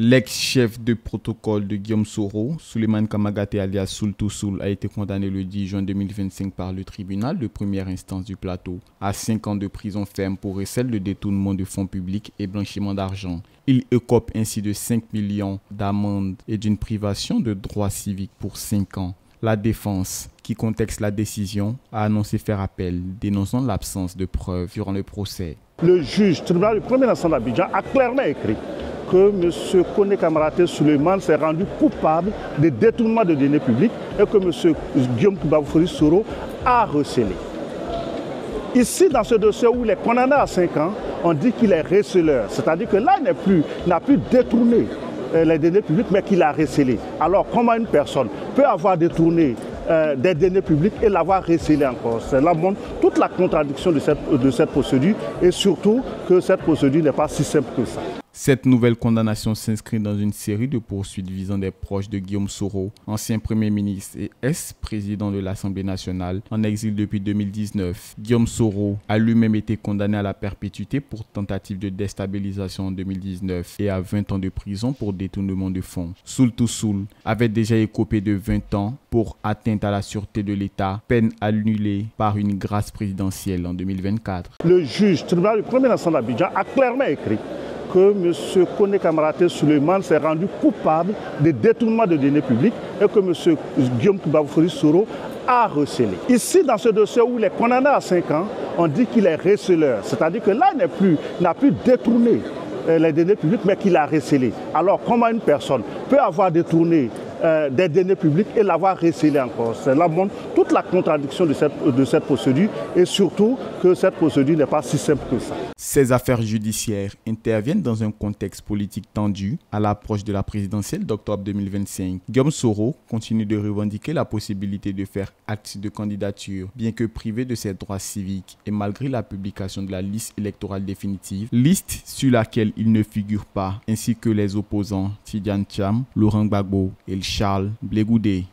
L'ex-chef de protocole de Guillaume Soro, Souleymane Kamagaté alias Soul to Soul, a été condamné le 10 juin 2025 par le tribunal de première instance du Plateau à 5 ans de prison ferme pour recel de détournement de fonds publics et blanchiment d'argent. Il écope ainsi de 5 millions d'amende et d'une privation de droits civiques pour 5 ans. La défense, qui contexte la décision, a annoncé faire appel, dénonçant l'absence de preuves durant le procès. Le juge tribunal de première instance d'Abidjan a clairement écrit que M. Koné Kamagaté Souleymane s'est rendu coupable de détournement de deniers publics et que M. Guillaume Touba Soro a recelé. Ici, dans ce dossier où il est condamné à 5 ans, on dit qu'il est receleur, c'est-à-dire que là, il n'a plus détourné les deniers publics, mais qu'il a recelé. Alors, comment une personne peut avoir détourné des deniers publics et l'avoir recelé encore? Cela montre toute la contradiction de cette procédure et surtout que cette procédure n'est pas si simple que ça. Cette nouvelle condamnation s'inscrit dans une série de poursuites visant des proches de Guillaume Soro, ancien Premier ministre et ex-président de l'Assemblée nationale, en exil depuis 2019. Guillaume Soro a lui-même été condamné à la perpétuité pour tentative de déstabilisation en 2019 et à 20 ans de prison pour détournement de fonds. Soul to Soul avait déjà écopé de 20 ans pour atteinte à la sûreté de l'État, peine annulée par une grâce présidentielle en 2024. Le juge tribunal de première instance d'Abidjan a clairement écrit que M. Koné Kamagaté Souleymane s'est rendu coupable de détournement de deniers publics et que M. Guillaume Touba Soro a recelé. Ici, dans ce dossier où il est condamné à 5 ans, on dit qu'il est receleur, c'est-à-dire que là, il n'a plus détourné les deniers publics, mais qu'il a recelé. Alors, comment une personne peut avoir détourné des deniers publics et l'avoir recelé encore? Cela montre toute la contradiction de cette procédure et surtout que cette procédure n'est pas si simple que ça. Ces affaires judiciaires interviennent dans un contexte politique tendu à l'approche de la présidentielle d'octobre 2025. Guillaume Soro continue de revendiquer la possibilité de faire acte de candidature, bien que privé de ses droits civiques et malgré la publication de la liste électorale définitive, liste sur laquelle il ne figure pas, ainsi que les opposants Tidiane Cham, Laurent Gbagbo et Charles Blé Goudé.